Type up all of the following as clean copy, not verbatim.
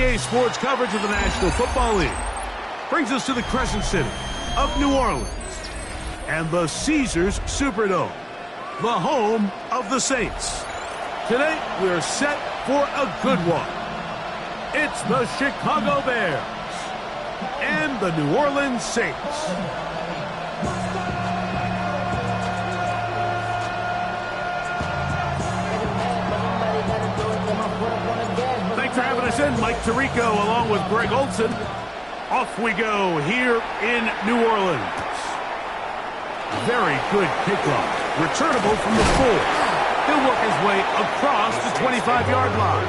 EA Sports coverage of the National Football League brings us to the Crescent City of New Orleans and the Caesars Superdome, the home of the Saints. Today, we're set for a good one. It's the Chicago Bears and the New Orleans Saints. Thanks for having us in, Mike Tirico, along with Greg Olson. Off we go here in New Orleans. Very good kickoff. Returnable from the 4. He'll work his way across the 25-yard line.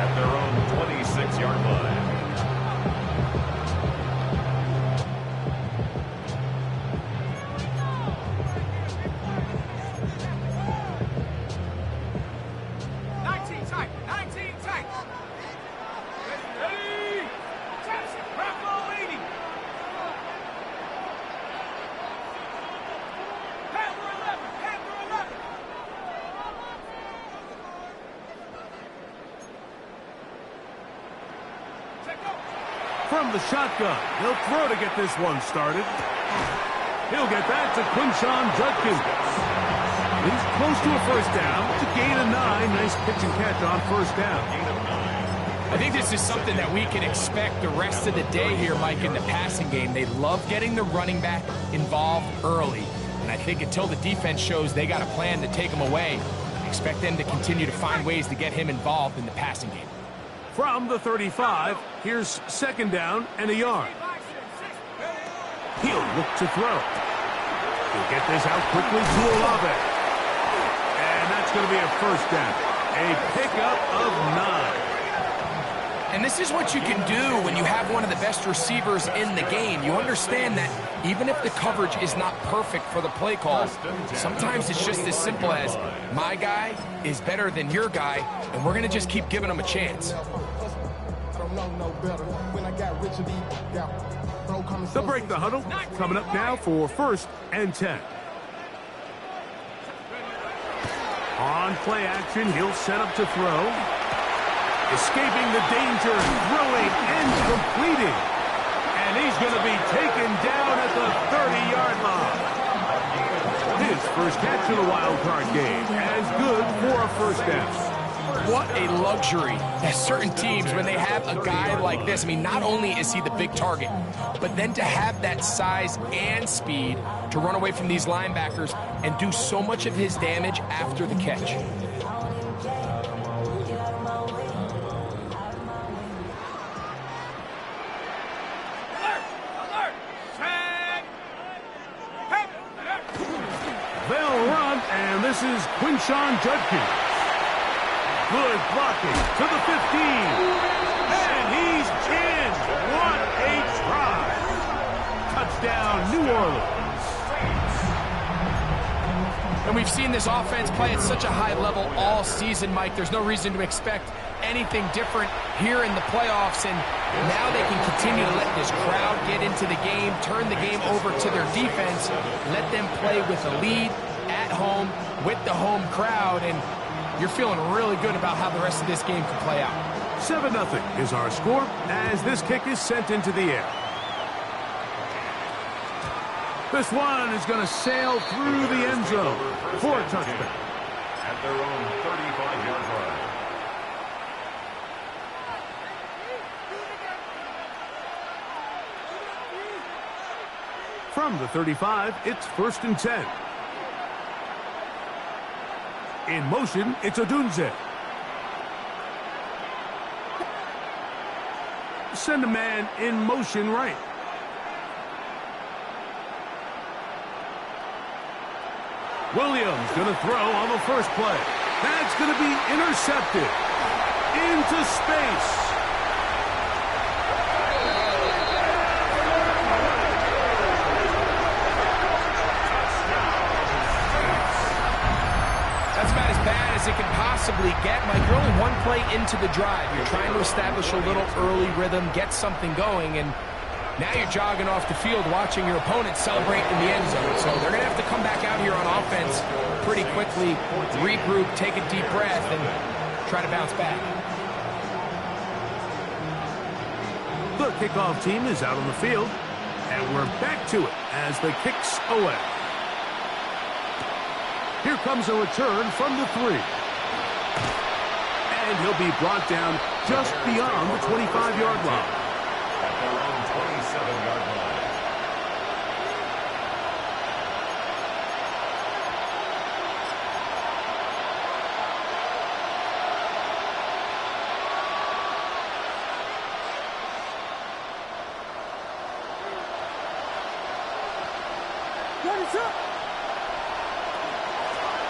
At their own 26-yard line. From the shotgun, he'll throw to get this one started. He'll get that to Quinshon Judkins. He's close to a first down. It's a gain of 9. Nice pitch and catch on first down. I think this is something that we can expect the rest of the day here, Mike, in the passing game. They love getting the running back involved early. And I think until the defense shows they got a plan to take him away, expect them to continue to find ways to get him involved in the passing game. From the 35, here's second down and a yard. He'll look to throw. He'll get this out quickly to Olave. And that's going to be a first down. A pickup of 9. And this is what you can do when you have one of the best receivers in the game. You understand that even if the coverage is not perfect for the play call, sometimes it's just as simple as my guy is better than your guy, and we're going to just keep giving him a chance. They'll break the huddle. Coming up now for 1st and 10. On play action, he'll set up to throw. Escaping the danger, throwing and completing. And he's going to be taken down at the 30-yard line. His first catch in the wild card game, as good for a first down. What a luxury that certain teams, when they have a guy like this, I mean, not only is he the big target, but then to have that size and speed to run away from these linebackers and do so much of his damage after the catch. They'll run, and this is Quinshon Judkins. Good blocking to the 15. And he's in. What a try. Touchdown, New Orleans. And we've seen this offense play at such a high level all season, Mike. There's no reason to expect anything different here in the playoffs. And now they can continue to let this crowd get into the game, turn the game over to their defense, let them play with a lead at home with the home crowd. And you're feeling really good about how the rest of this game can play out. 7-0 is our score as this kick is sent into the air. This one is going to sail through the end zone for a touchdown. At their own 35-yard line. From the 35, it's 1st and 10. In motion, it's Odunze. Send a man in motion right. Williams going to throw on the first play. That's going to be intercepted. Into space. It can possibly get. Mike, you're only one play into the drive. You're trying to establish a little early rhythm, get something going, and now you're jogging off the field watching your opponent celebrate in the end zone. So they're going to have to come back out here on offense pretty quickly, regroup, take a deep breath, and try to bounce back. kickoff team is out on the field. And we're back to it as the kick's away. Here comes a return from the 3. And he'll be brought down just beyond the 25-yard line. At their own 27-yard line.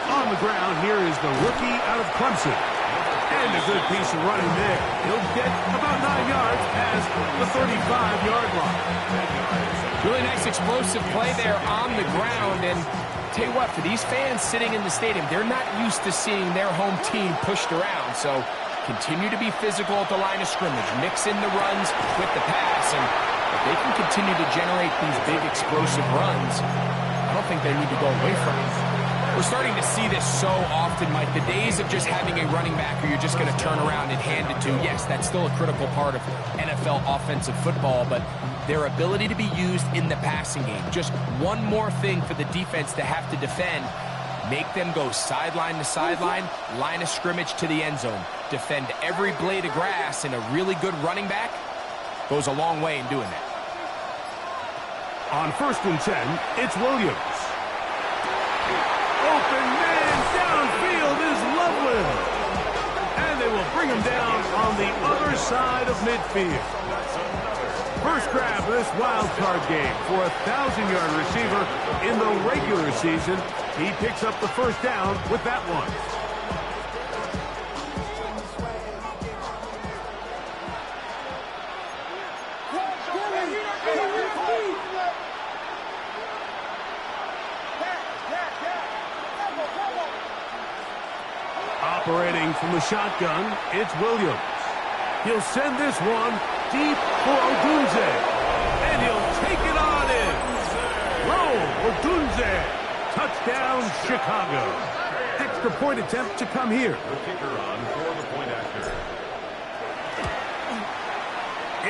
On the ground, here is the rookie out of Clemson. And a good piece of running there. He'll get about 9 yards past the 35-yard line. Really nice explosive play there on the ground. And tell you what, for these fans sitting in the stadium, they're not used to seeing their home team pushed around. So continue to be physical at the line of scrimmage. Mix in the runs with the pass. And if they can continue to generate these big explosive runs, I don't think they need to go away from it. We're starting to see this so often, Mike. The days of just having a running back who you're just going to turn around and hand it to, yes, that's still a critical part of NFL offensive football, but their ability to be used in the passing game. Just one more thing for the defense to have to defend. Make them go sideline to sideline, line of scrimmage to the end zone. Defend every blade of grass, and a really good running back goes a long way in doing that. On 1st and 10, it's Williams. Open man downfield is Loveland. And they will bring him down on the other side of midfield. First grab of this wild card game for a 1,000-yard receiver in the regular season. He picks up the first down with that one. Operating from the shotgun, it's Williams. He'll send this one deep for Odunze. And he'll take it on in. Roll, Odunze. Touchdown, Chicago. Extra point attempt to come here. The kicker on for the point after.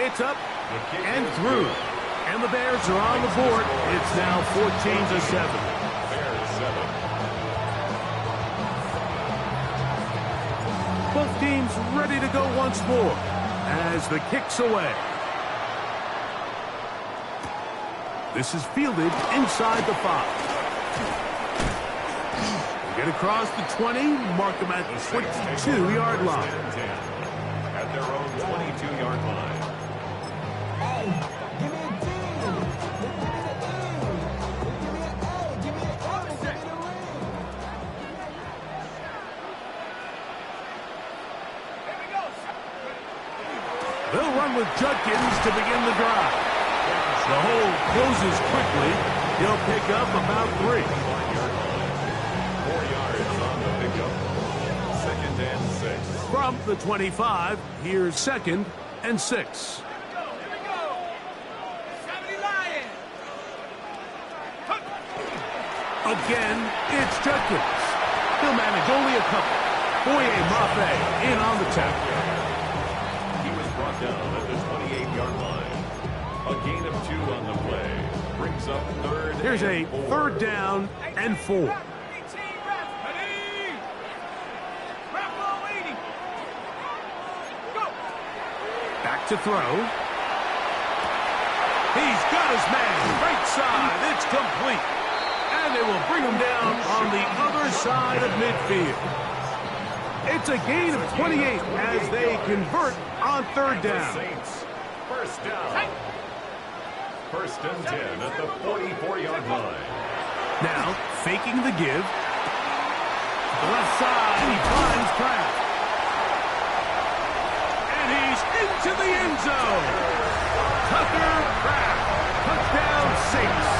It's up and through. And the Bears are on the board. It's now 14-7. Bears 7. Both teams ready to go once more as the kick's away. This is fielded inside the 5. Get across the 20, mark them at the 22-yard line. At their own 22-yard line. They'll run with Judkins to begin the drive. The hole closes quickly. He'll pick up about 3. 4 yards on the pickup. 2nd and 6. From the 25, here's 2nd and 6. Again, it's Judkins. He'll manage only a couple. Boye Mafe in on the tackle. Brought down at the 28-yard line. A gain of 2 on the play. Brings up 3rd. Here's a 3rd down and 4. Back to throw. He's got his man. Right side. It's complete. And they will bring him down on the other side of midfield. It's a gain of 28 as they convert on 3rd down. Saints. First down. 1st and 10 at the 44-yard line. Now, faking the give. The left side, he finds Kraft. And he's into the end zone. Tucker Kraft. Touchdown, Saints.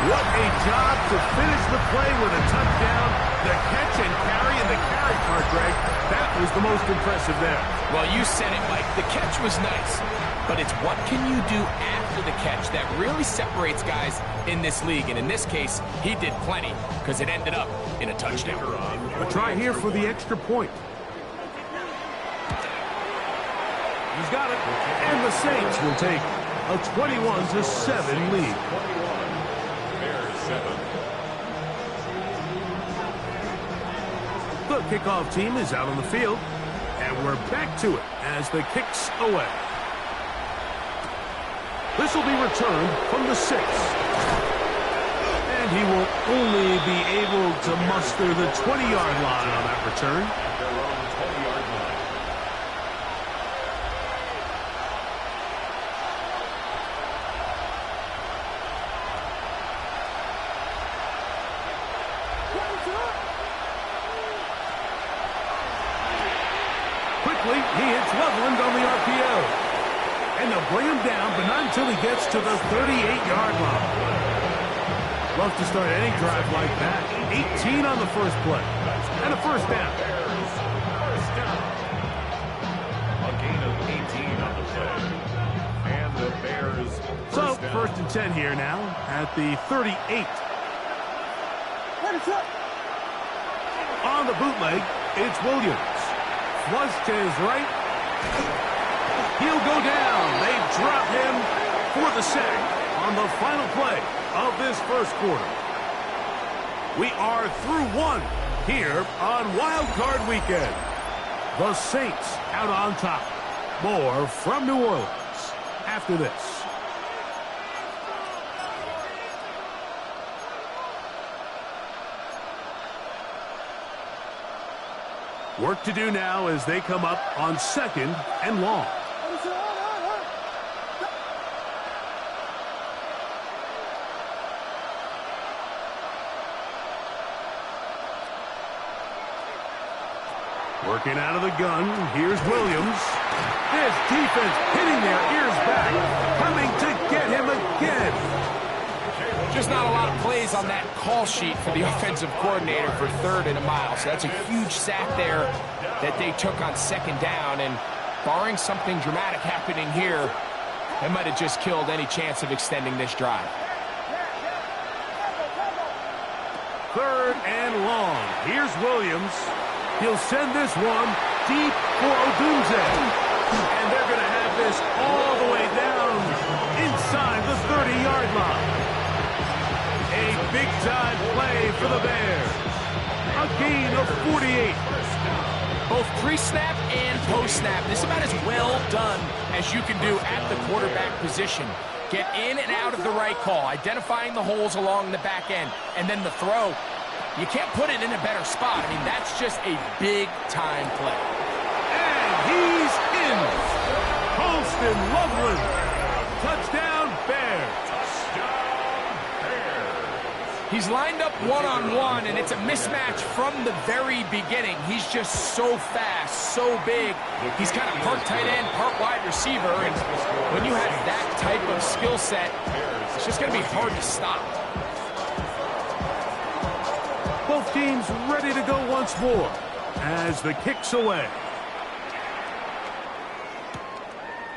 What a job to finish the play with a touchdown. The catch and carry in the carry part, Greg. That was the most impressive there. Well, you said it, Mike. The catch was nice. But it's what can you do after the catch that really separates guys in this league. And in this case, he did plenty because it ended up in a touchdown. A try here for the extra point. He's got it. And the Saints will take a 21-7 lead. 21. Bears 7. The kickoff team is out on the field, and we're back to it as the kick's away. This will be returned from the 6. And he will only be able to muster the 20-yard line on that return. At their own 20-yard line. Quickly, he hits Loveland on the RPO. And they'll bring him down, but not until he gets to the 38-yard line. Love to start any drive like that. 18 on the first play. And a first down. Bears, first down. A gain of 18 on the play. And the Bears So, first down. first and 10 here now at the 38. On the bootleg, it's Williams. Flush to his right. He'll go down. They drop him for the sack on the final play of this first quarter. We are through one here on Wild Card Weekend. The Saints out on top. More from New Orleans after this. Work to do now as they come up on 2nd and long. Working out of the gun, here's Williams. This defense hitting their ears back, coming to get him again. Just not a lot of plays on that call sheet for the offensive coordinator for 3rd and a mile. So that's a huge sack there that they took on 2nd down. And barring something dramatic happening here, that might have just killed any chance of extending this drive. 3rd and long. Here's Williams. He'll send this one deep for Odunze. And they're going to have this all the way down inside the 30-yard line. A big-time play for the Bears. A gain of 48. Both pre-snap and post-snap. This is about as well done as you can do at the quarterback position. Get in and out of the right call, identifying the holes along the back end, and then the throw. You can't put it in a better spot. I mean, that's just a big-time play. And he's in. Holston Loveland. Touchdown, Bears. He's lined up one-on-one, and it's a mismatch from the very beginning. He's just so fast, so big. He's kind of part tight end, part wide receiver, and when you have that type of skill set, it's just going to be hard to stop. Both teams ready to go once more as the kick's away.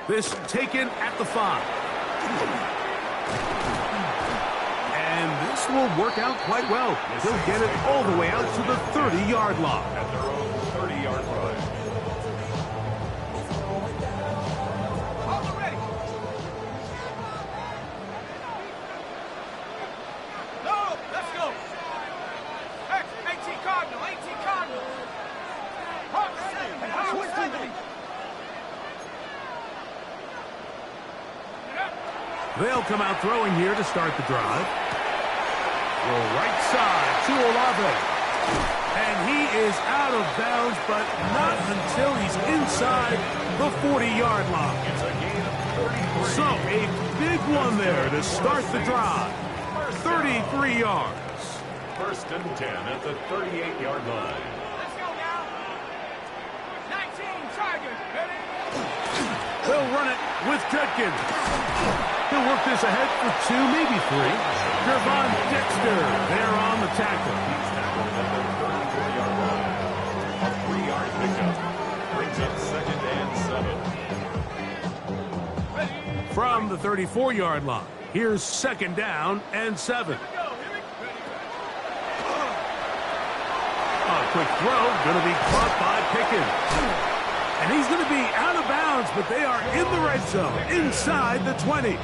This taken at the 5. And this will work out quite well. He'll get it all the way out to the 30-yard line. At their own 30-yard line. They'll come out throwing here to start the drive. Well, right side to Olave. And he is out of bounds, but not until he's inside the 40-yard line. It's a gain of 33. So, a big one there to start the drive. 33 yards. 1st and 10 at the 38-yard line. Let's go now. 19 Tigers. Ready? They'll run it with Judkins. He'll work this ahead for 2, maybe 3. Gervon Dexter there on the tackle. He's tackled at the 34-yard line. A 3-yard pickup brings up 2nd and 7. From the 34-yard line, here's 2nd down and 7. A quick throw, going to be caught by Pickens. And he's going to be out of bounds but they are in the red zone, inside the 20.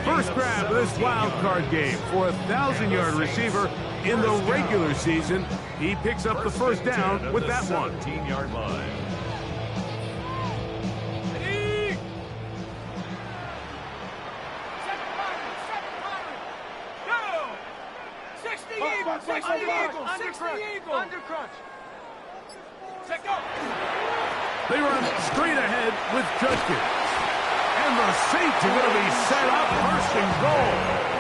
First grab of this wild card game for a 1,000-yard receiver in the regular season. He picks up the first down with that one. 17-yard line. They run straight ahead with Judkins. And the Saints are going to be set up first and goal.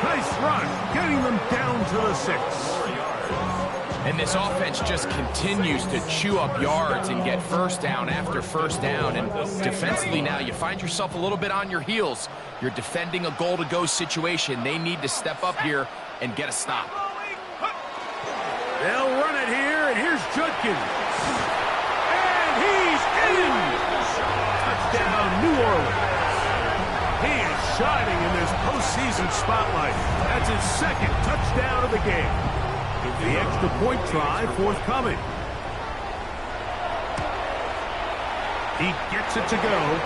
Nice run, getting them down to the 6. And this offense just continues to chew up yards and get first down after first down. And defensively now, you find yourself a little bit on your heels. You're defending a goal-to-go situation. They need to step up here and get a stop. They'll run it here, and here's Judkins. And he's in! Touchdown, New Orleans. He is shining in this postseason spotlight. That's his second touchdown of the game. The extra point try forthcoming. He gets it to go.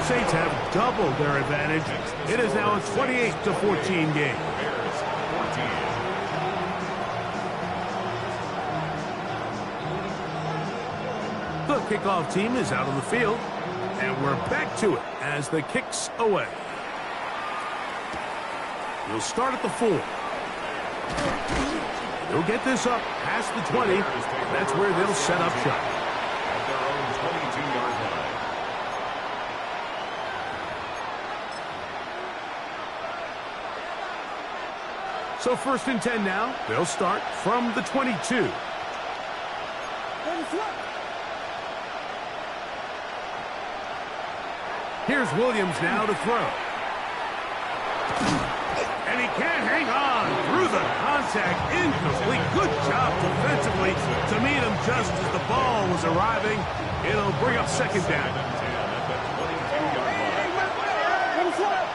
Saints have doubled their advantage. It is now a 28-14 game. The kickoff team is out on the field, and we're back to it as the kick's away. He'll start at the 4. They'll get this up past the 20. That's where they'll set up shop. At their own 22-yard line. So first and 10 now. They'll start from the 22. Here's Williams now to throw. And he can't hang on through the contact. Incomplete. Good job defensively to meet him just as the ball was arriving. It'll bring up second down. At the 22-yard line.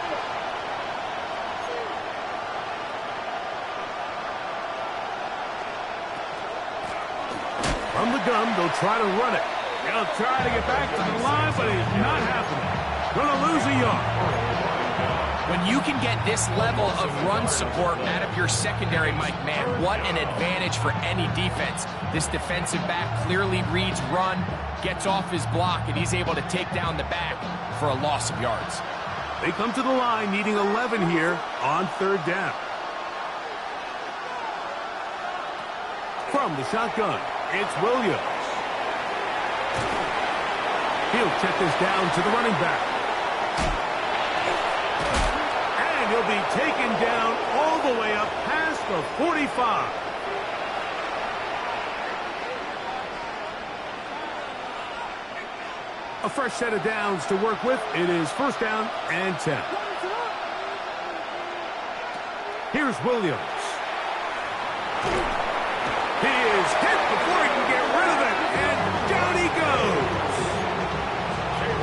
From the gun, they'll try to run it. They'll try to get back to the line, but it's not happening. Gonna lose a yard. When you can get this level of run support out of your secondary, Mike, man, what an advantage for any defense. This defensive back clearly reads run, gets off his block, and he's able to take down the back for a loss of yards. They come to the line needing 11 here on third down. From the shotgun, it's Williams. He'll check this down to the running back. And he'll be taken down all the way up past the 45. A fresh set of downs to work with. It is first down and 10. Here's Williams. He is hit before he can get rid of it, and down he goes.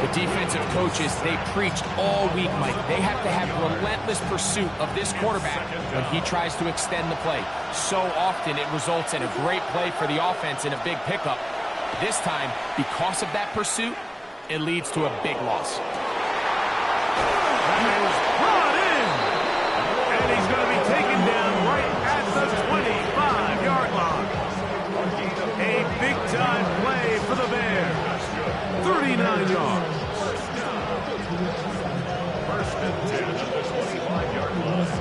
The defensive coaches, they preached all week, Mike. They have to have relentless pursuit of this quarterback when he tries to extend the play. So often it results in a great play for the offense and a big pickup. This time, because of that pursuit, it leads to a big loss. That is brought in, and he's going to be taken down right at the 25-yard line. A big-time play for the Bears. 39 yards. First and 10 at the 25-yard line.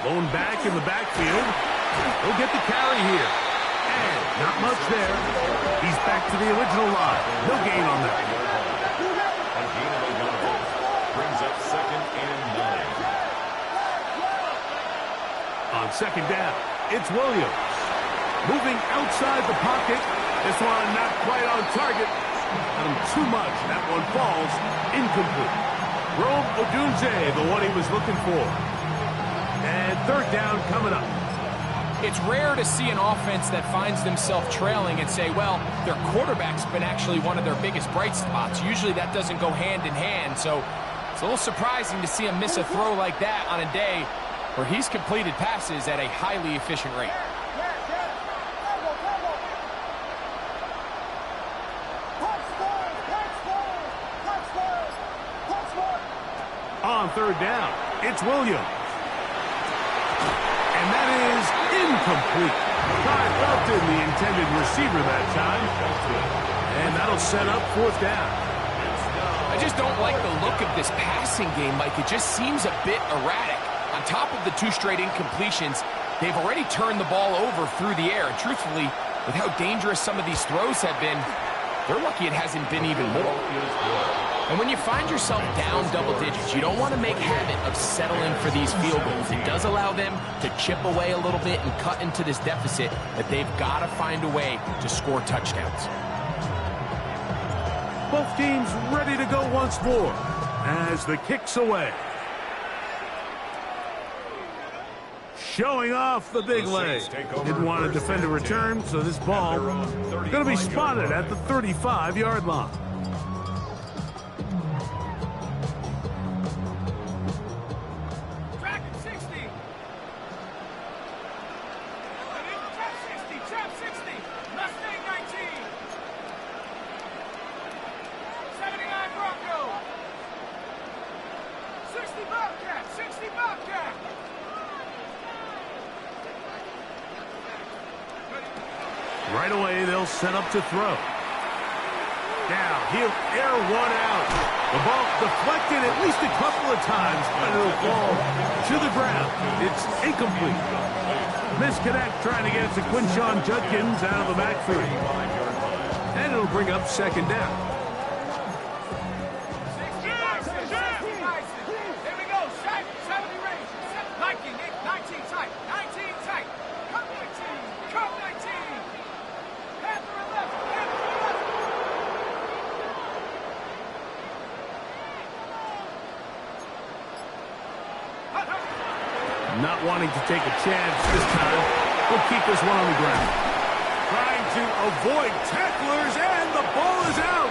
Blown back in the backfield. He'll get the carry here. And not much there. He's back to the original line. No gain on that. A gain of 11 brings up second and 9. On second down, it's Williams. Moving outside the pocket. This one not quite on target. Got him too much. That one falls incomplete. Rome Odunze, the one he was looking for. And third down coming up. It's rare to see an offense that finds themselves trailing and say, well, their quarterback's been actually one of their biggest bright spots. Usually that doesn't go hand in hand, so it's a little surprising to see him miss a throw like that on a day where he's completed passes at a highly efficient rate. On third down, it's Williams. And that is incomplete. Guy felt in the intended receiver that time. And that'll set up fourth down. I just don't like the look of this passing game, Mike. It just seems a bit erratic. On top of the 2 straight incompletions, they've already turned the ball over through the air. And truthfully, with how dangerous some of these throws have been, they're lucky it hasn't been even more. And when you find yourself down double digits, you don't want to make habit of settling for these field goals. It does allow them to chip away a little bit and cut into this deficit that they've got to find a way to score touchdowns. Both teams ready to go once more as the kick's away. Showing off the big leg. Didn't want to defend a return, so this ball going to be spotted at the 35-yard line. Right away, they'll set up to throw. Now, he'll air one out. The ball deflected at least a couple of times, but it'll fall to the ground. It's incomplete. Misconnect trying to get it to Quinshon Judkins out of the backfield. And it'll bring up second down. Not wanting to take a chance this time. We'll keep this one on the ground. Trying to avoid tacklers, and the ball is out.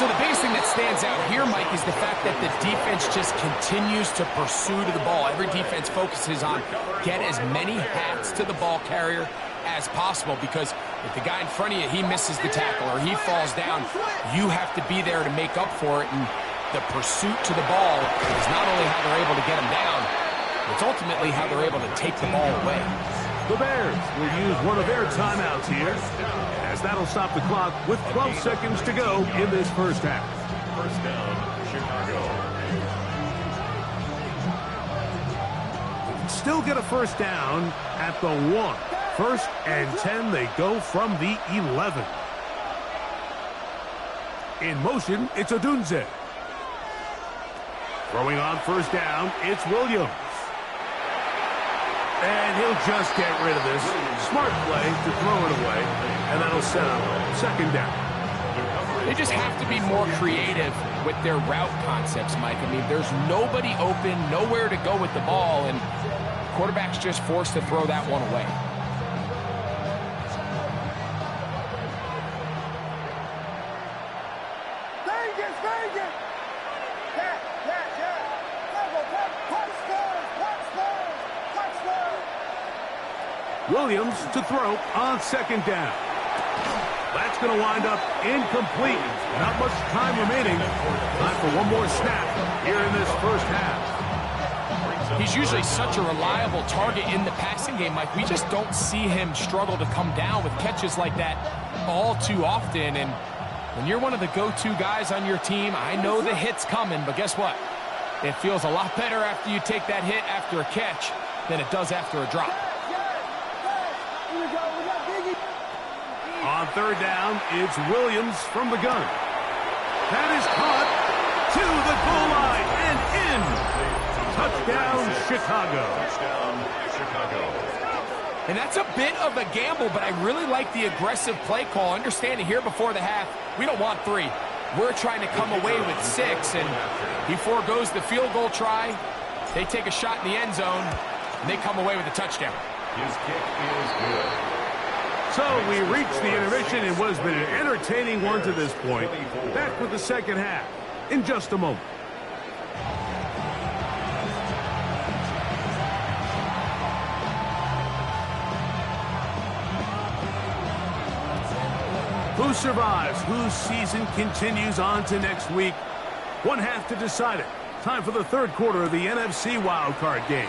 So the biggest thing that stands out here, Mike, is the fact that the defense just continues to pursue to the ball. Every defense focuses on get as many hats to the ball carrier as possible, because if the guy in front of you, he misses the tackle or he falls down, you have to be there to make up for it. And the pursuit to the ball is not only how they're able to get him down, it's ultimately how they're able to take the ball away. The Bears will use one of their timeouts here, as that'll stop the clock with 12 seconds to go in this first half. First down, Chicago. Still get a first down at the 1. First and 10, they go from the 11. In motion, it's Odunze. Throwing on first down, it's Williams. And he'll just get rid of this. Smart play to throw it away. And that'll set up second down. They just have to be more creative with their route concepts, Mike. I mean, there's nobody open, nowhere to go with the ball, and quarterback's just forced to throw that one away. Williams to throw on second down. That's going to wind up incomplete. Not much time remaining. Time for one more snap here in this first half. He's usually such a reliable target in the passing game, Mike. We just don't see him struggle to come down with catches like that all too often. And when you're one of the go-to guys on your team, I know the hit's coming, but guess what? It feels a lot better after you take that hit after a catch than it does after a drop. On third down, it's Williams from the gun. That is caught to the goal line and in. Touchdown, Chicago. Touchdown, Chicago. And that's a bit of a gamble, but I really like the aggressive play call. Understanding here before the half, we don't want 3. We're trying to come away with 6, and he forgoes the field goal try. They take a shot in the end zone, and they come away with a touchdown. His kick is good. So we reach the intermission in what has been an entertaining one to this point. Back with the second half in just a moment. Who survives? Whose season continues on to next week? One half to decide it. Time for the third quarter of the NFC wildcard game.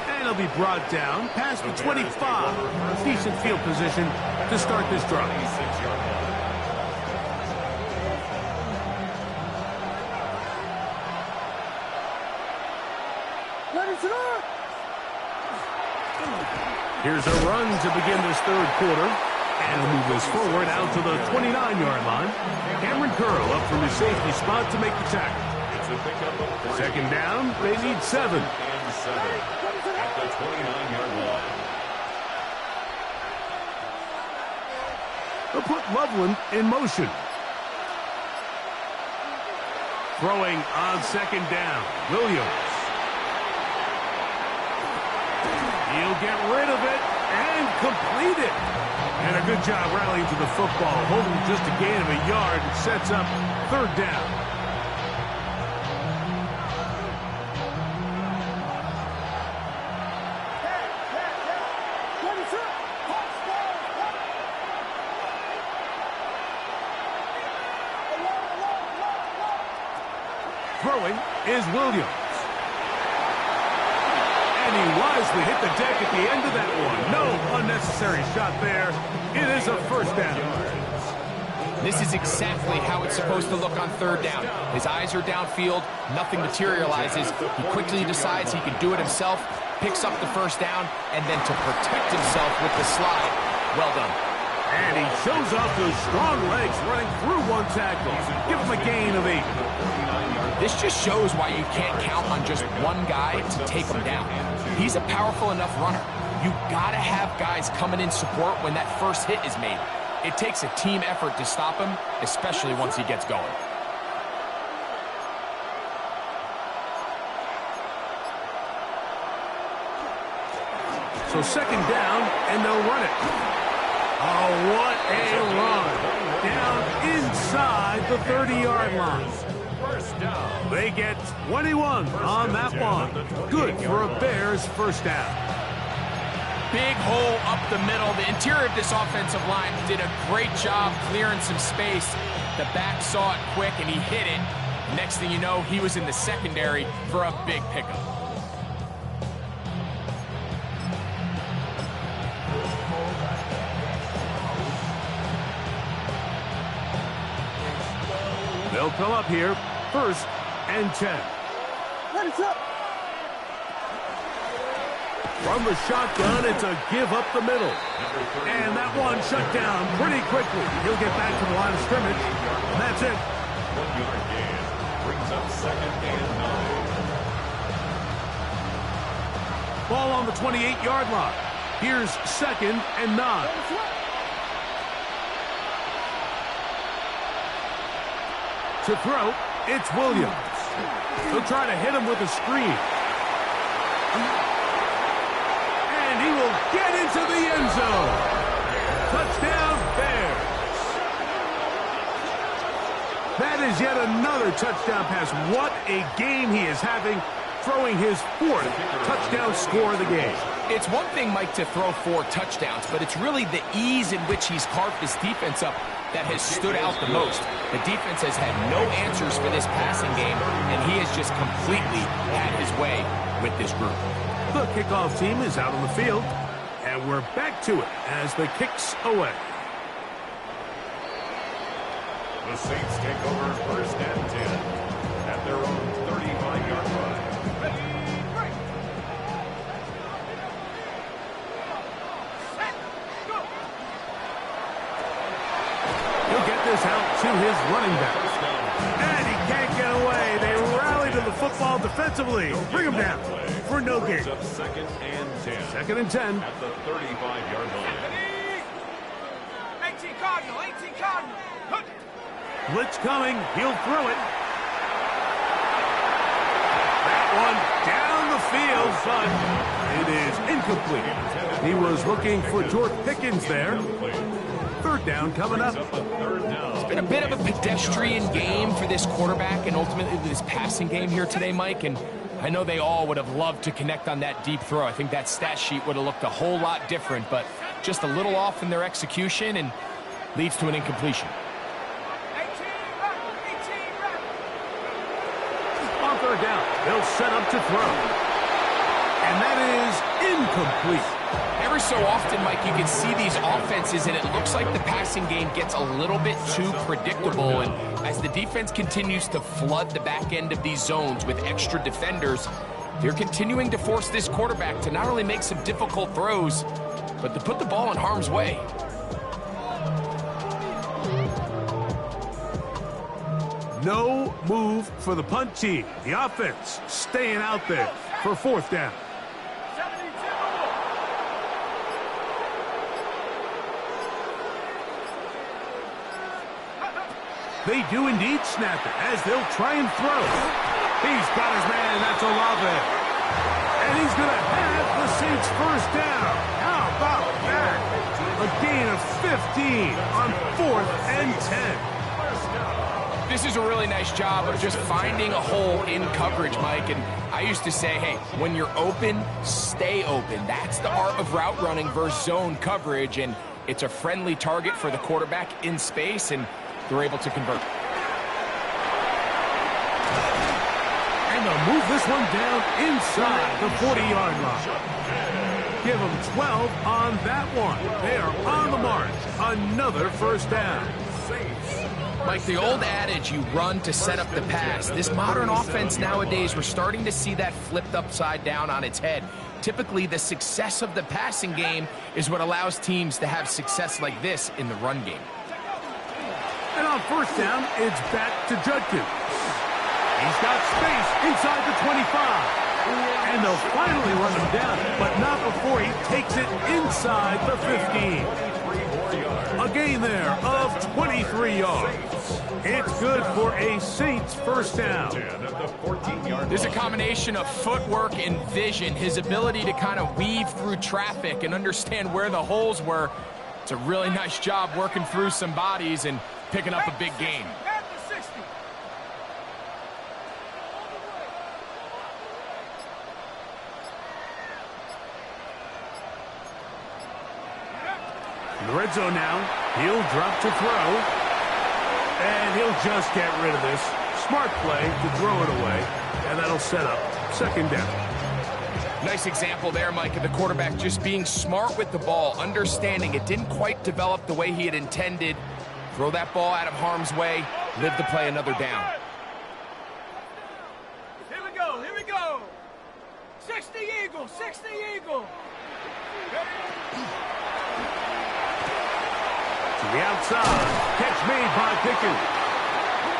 And he'll be brought down past the 25. Decent field position to start this drive. Here's a run to begin this third quarter. And he'll move this forward out to the 29-yard line. Cameron Curl up from his safety spot to make the tackle. Second down, they need 7. At the 29-yard line. They'll put Loveland in motion. Throwing on second down, Williams. He'll get rid of it and complete it. And a good job rallying to the football, holding just a gain of a yard and sets up third down. Throwing is Williams. And he wisely hit the deck at the end of that one. No unnecessary shot there. It is a first down. This is exactly how it's supposed to look on third down. His eyes are downfield. Nothing materializes. He quickly decides he can do it himself, picks up the first down, and then to protect himself with the slide. Well done. And he shows off those strong legs running through one tackle. Give him a gain of 8. This just shows why you can't count on just one guy to take him down. He's a powerful enough runner. You gotta have guys coming in support when that first hit is made. It takes a team effort to stop him, especially once he gets going. So second down, and they'll run it. Oh, what a run. Down inside the 30-yard line. They get 21 on that one. Good for a Bears first down. Big hole up the middle. The interior of this offensive line did a great job clearing some space. The back saw it quick, and he hit it. Next thing you know, he was in the secondary for a big pickup. They'll come up here, first and 10. From the shotgun, it's a give up the middle. And that one shut down pretty quickly. He'll get back to the line of scrimmage. And that's it. 1-yard gain. Brings up second and 9. Ball on the 28-yard line. Here's second and 9. To throw, it's Williams. He'll try to hit him with a screen. And he will get into the end zone. Touchdown, Bears. That is yet another touchdown pass. What a game he is having, throwing his 4th touchdown score of the game. It's one thing, Mike, to throw 4 touchdowns, but it's really the ease in which he's carved his defense up that has stood out the most. The defense has had no answers for this passing game, and he has just completely had his way with this group. The kickoff team is out on the field, and we're back to it as the kick's away. The Saints take over first and 10 at their own 35-yard line. This out to his running back. And he can't get away. They rally to the football defensively. Bring him down for no gain. Second and 10. Second and 10. At the 35-yard line. 18 Cardinal, 18 Cardinal. Blitz coming. He'll throw it. That one down the field, but it is incomplete. He was looking for George Pickens there. Third down coming up. It's been a bit of a pedestrian game for this quarterback and ultimately this passing game here today, Mike. And I know they all would have loved to connect on that deep throw. I think that stat sheet would have looked a whole lot different, but just a little off in their execution and leads to an incompletion. 18 rep. On third down, they'll set up to throw. And that is incomplete. Every so often, Mike, you can see these offenses, and it looks like the passing game gets a little bit too predictable. And as the defense continues to flood the back end of these zones with extra defenders, they're continuing to force this quarterback to not only make some difficult throws, but to put the ball in harm's way. No move for the punt team. The offense staying out there for fourth down. 72. They do indeed snap it as they'll try and throw. He's got his man, that's Olave. And he's going to have the Saints first down. How about that? A gain of 15 on 4th and 10. This is a really nice job of just finding a hole in coverage, Mike. And I used to say, hey, when you're open, stay open. That's the art of route running versus zone coverage. And it's a friendly target for the quarterback in space, and they're able to convert. And they'll move this one down inside the 40-yard line. Give them 12 on that one. They are on the mark. Another first down. Like the old adage, you run to set up the pass. This modern offense nowadays, we're starting to see that flipped upside down on its head. Typically, the success of the passing game is what allows teams to have success like this in the run game. And on first down, it's back to Judkins. He's got space inside the 25. And they'll finally run him down, but not before he takes it inside the 15. A gain there of 23 yards. It's good for a Saints first down. There's a combination of footwork and vision, his ability to kind of weave through traffic and understand where the holes were. It's a really nice job working through some bodies and picking up a big gain. At the 60. In the red zone now, he'll drop to throw. And he'll just get rid of this. Smart play to throw it away. And that'll set up second down. Nice example there, Mike, of the quarterback just being smart with the ball, understanding it didn't quite develop the way he had intended. Throw that ball out of harm's way, live to play another down. Here we go. Here we go. 60 Eagle. 60 Eagle. To the outside. Catch made by Pickens.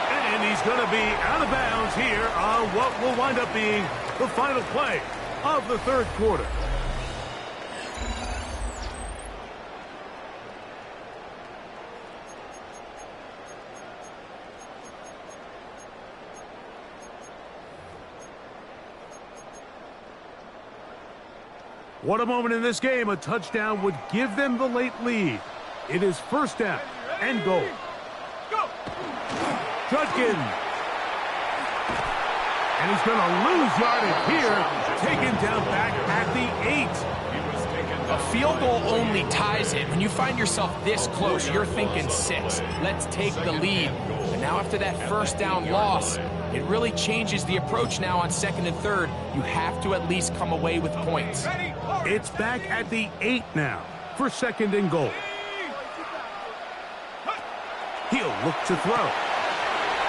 And he's going to be out of bounds here on what will wind up being the final play of the third quarter. What a moment in this game. A touchdown would give them the late lead. It is first down and goal. Go. Judkins. And he's going to lose yardage here. Taken down back at the 8. A field goal only ties it. When you find yourself this close, you're thinking 6. Let's take the lead. But now after that first down loss, it really changes the approach now on second and third. You have to at least come away with points. It's back at the 8 now for second and goal. He'll look to throw.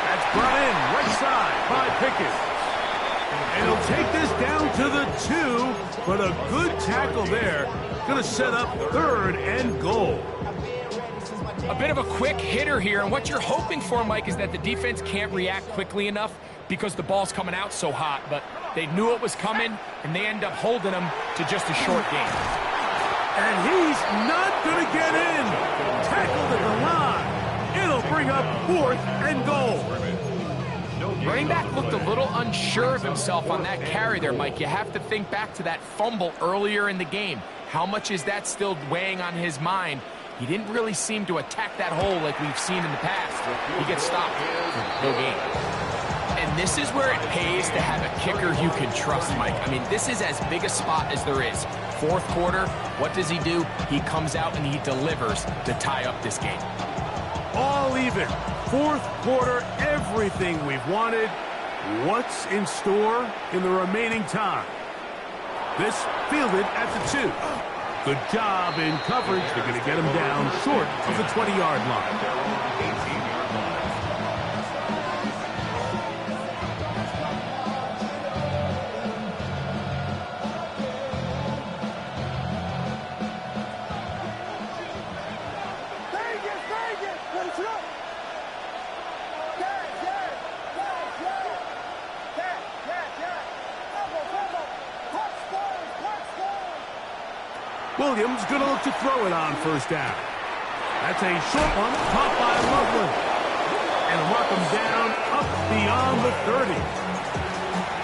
That's brought in right side by Pickens. And he'll take this down to the 2, but a good tackle there. Going to set up third and goal. A bit of a quick hitter here, and what you're hoping for, Mike, is that the defense can't react quickly enough because the ball's coming out so hot. But they knew it was coming, and they end up holding them to just a short gain. And he's not going to get in. Tackled at the line. It'll bring up fourth and goal. Running back looked a little unsure of himself on that carry there, Mike. You have to think back to that fumble earlier in the game. How much is that still weighing on his mind? He didn't really seem to attack that hole like we've seen in the past. He gets stopped. No gain. And this is where it pays to have a kicker you can trust, Mike. I mean, this is as big a spot as there is. Fourth quarter, what does he do? He comes out and he delivers to tie up this game. All even. Fourth quarter, everything we've wanted. What's in store in the remaining time? This fielded at the 2. Good job in coverage. They're going to get him down short of the 20-yard line. Williams going to look to throw it on first down. That's a short one, caught by Loveland. And mark him down up beyond the 30.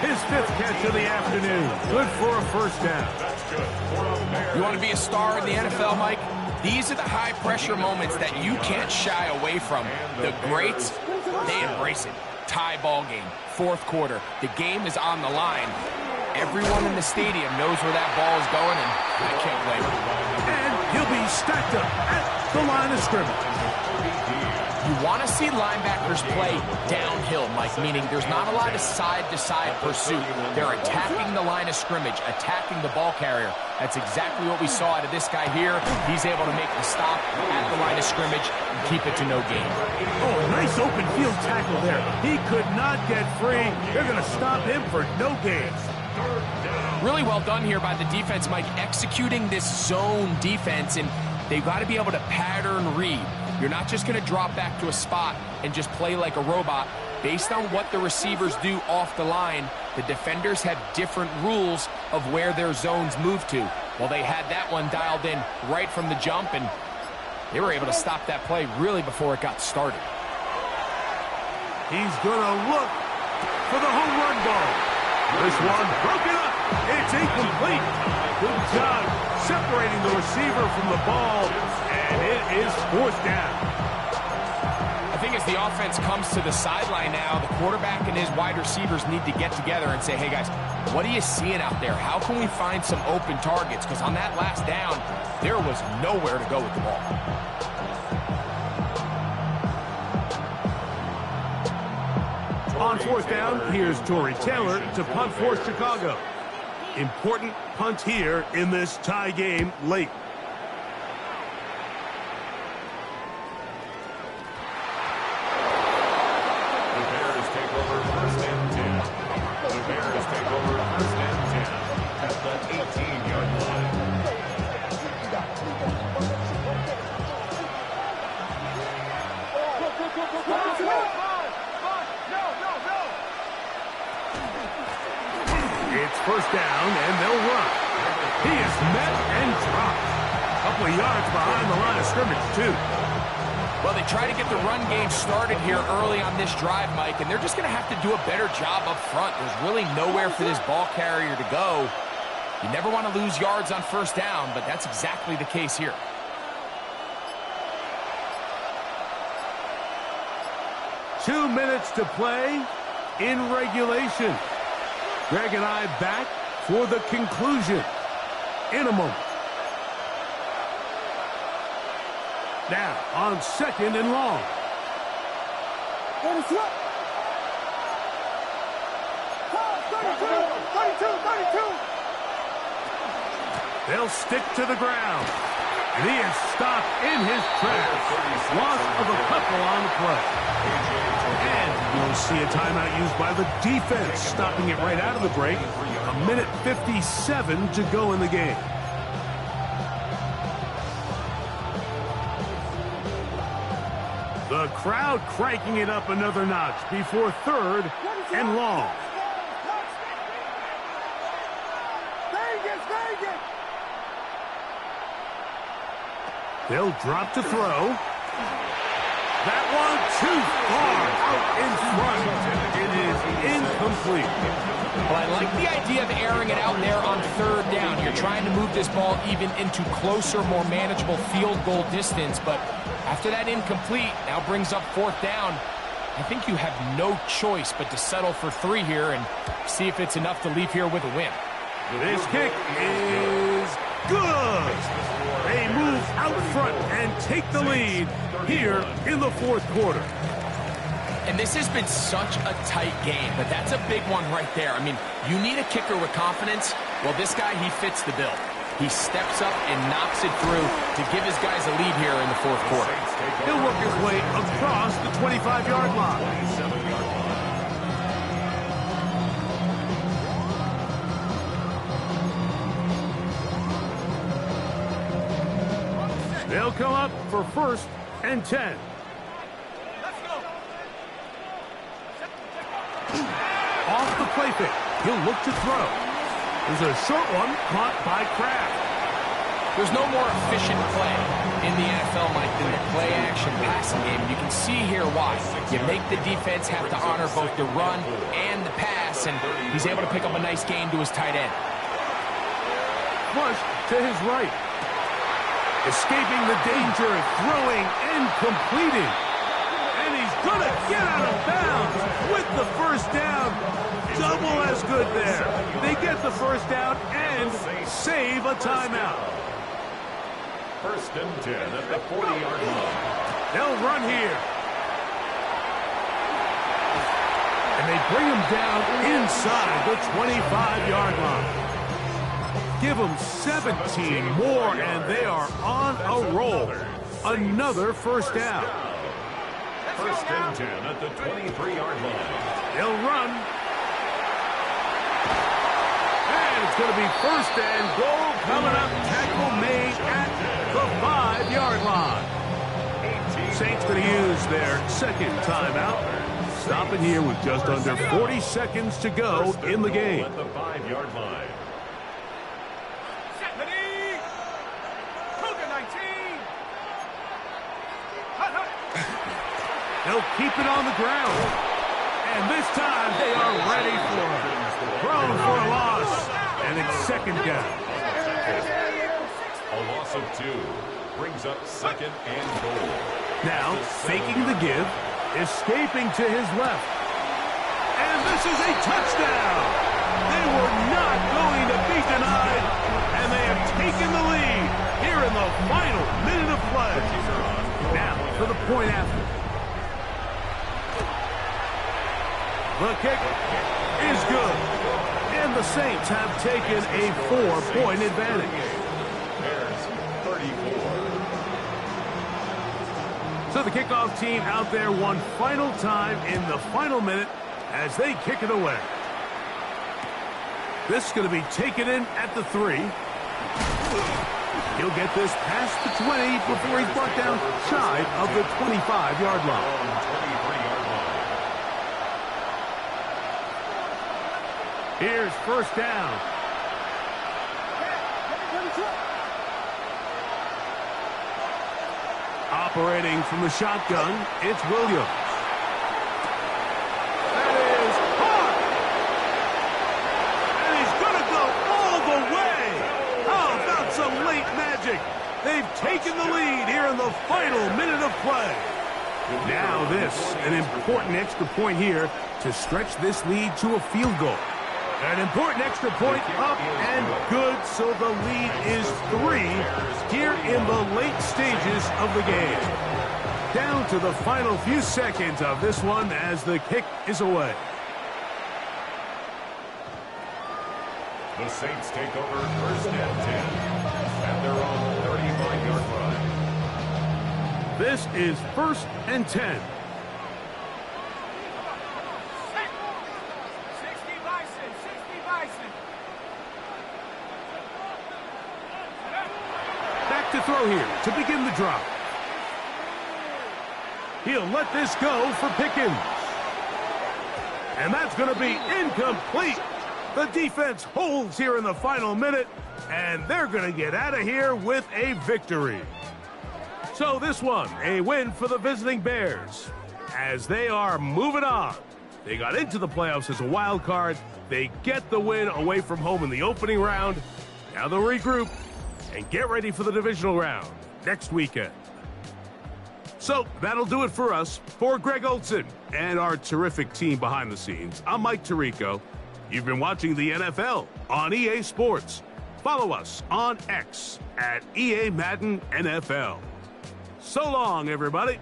His 5th catch of the afternoon. Good for a first down. You want to be a star in the NFL, Mike? These are the high-pressure moments that you can't shy away from. The greats, they embrace it. Tie ball game, fourth quarter. The game is on the line. Everyone in the stadium knows where that ball is going, and I can't blame him. And he'll be stacked up at the line of scrimmage. You want to see linebackers play downhill, Mike, meaning there's not a lot of side-to-side pursuit. They're attacking the line of scrimmage, attacking the ball carrier. That's exactly what we saw out of this guy here. He's able to make the stop at the line of scrimmage and keep it to no gain. Oh, nice open field tackle there. He could not get free. They're going to stop him for no gain. Really well done here by the defense, Mike, executing this zone defense, and they've got to be able to pattern read. You're not just going to drop back to a spot and just play like a robot. Based on what the receivers do off the line, the defenders have different rules of where their zones move to. Well, they had that one dialed in right from the jump, and they were able to stop that play really before it got started. He's going to look for the home run ball. This one broken up. It's incomplete. Good job separating the receiver from the ball, and it is fourth down. I think as the offense comes to the sideline now, the quarterback and his wide receivers need to get together and say, hey, guys, what are you seeing out there? How can we find some open targets? Because on that last down, there was nowhere to go with the ball. On fourth down, here's Torrey Taylor to punt for Chicago. Important punt here in this tie game late. The Bears take over first and 10. The Bears take over first and 10 at the 18-yard line. It's first down, and they'll run. He is met and dropped. A couple of yards behind the line of scrimmage, too. Well, they try to get the run game started here early on this drive, Mike, and they're just going to have to do a better job up front. There's really nowhere for this ball carrier to go. You never want to lose yards on first down, but that's exactly the case here. Two minutes to play in regulation. Greg and I back for the conclusion in a moment. Now, on second and long. They'll stick to the ground. And he is stopped in his tracks. Loss of a couple on the play. And you'll see a timeout used by the defense, stopping it right out of the break. A minute 57 to go in the game. The crowd cranking it up another notch before third and long. They'll drop to throw. That one too far out in front. It is incomplete. Well, I like the idea of airing it out there on third down. You're trying to move this ball even into closer, more manageable field goal distance, but after that incomplete now brings up fourth down. I think you have no choice but to settle for three here and see if it's enough to leave here with a win. This kick is Good. They move out front and take the lead here in the fourth quarter. And this has been such a tight game, but that's a big one right there. I mean, you need a kicker with confidence. Well, this guy, he fits the bill. He steps up and knocks it through to give his guys a lead here in the fourth quarter. He'll work his way across the 25-yard line. They'll come up for 1st and 10. Off the play fake. He'll look to throw. There's a short one caught by Kraft. There's no more efficient play in the NFL, Mike, than the play-action passing game. And you can see here why. You make the defense have to honor both the run and the pass, and he's able to pick up a nice gain to his tight end. Flush to his right. Escaping the danger, throwing and completing. And he's going to get out of bounds with the first down. Double as good there. They get the first down and save a timeout. 1st and 10 at the 40-yard line. They'll run here. And they bring him down inside the 25-yard line. Give them 17 more, and they are on a roll. Another first down. 1st and 10 at the 23-yard line. They'll run. And it's going to be 1st and goal coming up. Tackle made at the 5-yard line. Saints going to use their 2nd timeout. Stopping here with just under 40 seconds to go in the game. At the 5-yard line. They'll keep it on the ground. And this time they are ready for it. Thrown for a loss. And it's 2nd down. A loss of 2 brings up 2nd and goal. Now faking the give, escaping to his left. And this is a touchdown. They were not going to be denied. And they have taken the lead here in the final minute of play. Now for the point after. The kick is good. And the Saints have taken a 4-point advantage. Bears 34. So the kickoff team out there one final time in the final minute as they kick it away. This is going to be taken in at the 3. He'll get this past the 20 before he's brought down shy of the 25-yard line. Here's 1st down. Operating from the shotgun, it's Williams. That is hard. And he's going to go all the way. How about some late magic? They've taken the lead here in the final minute of play. Now this, an important extra point here to stretch this lead to a field goal. An important extra point up and good, so the lead is 3 here in the late stages of the game. Down to the final few seconds of this one as the kick is away. The Saints take over 1st and 10 at their own 35-yard line. This is 1st and 10. To throw here to begin the drive. He'll let this go for Pickens. And that's going to be incomplete. The defense holds here in the final minute, and they're going to get out of here with a victory. So this one, a win for the visiting Bears as they are moving on. They got into the playoffs as a wild card. They get the win away from home in the opening round. Now they'll regroup and get ready for the divisional round next weekend. So that'll do it for us. For Greg Olson and our terrific team behind the scenes, I'm Mike Tirico. You've been watching the NFL on EA Sports. Follow us on X at EA Madden NFL. So long, everybody.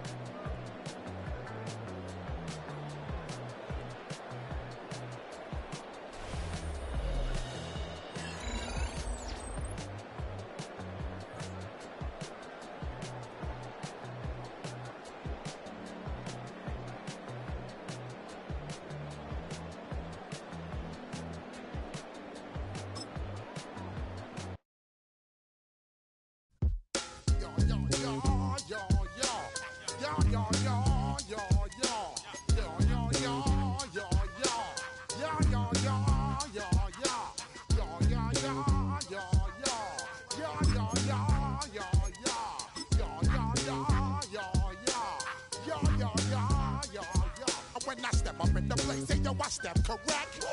When I step up in the place, say yo, I step correct.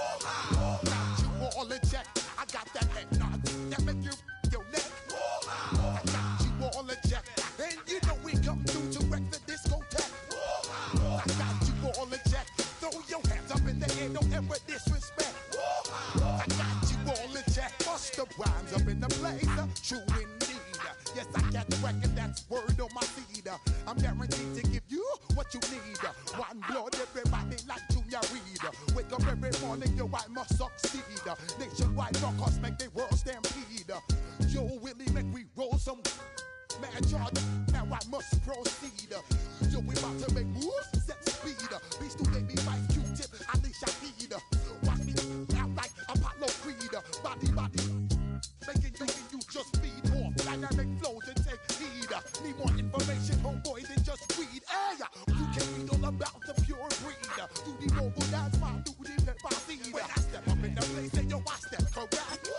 Got you all in check. I got that head nod that make you your neck. I got you all in check, and you know we come through to wreck the discotheque. I got you all in check. Throw your hands up in the air, don't ever disrespect. I got you all in check. Bust the rhymes up in the place, true indeed. Yes, I got record, that's word on my feed. I'm guaranteed to give you what you need. One blood, everybody like Junior Reed. Wake up every morning, yo, I must succeed. Nationwide knockouts make the world stampede. Yo, Willie, make we roll some mad charge. Now I must proceed. Yo, we about to make moves, set speed. Beast to baby, wife, Q-tip, Alicia Heed. Watch me out like Apollo Creed. Body, making you just feed off dynamic flows and take heed. Need more information, homeboy, than just weed. Hey, you can read all about the pure breed. Do the mobile dance, my duty, pepper seed. When I step up in the place, say yo, I step correct.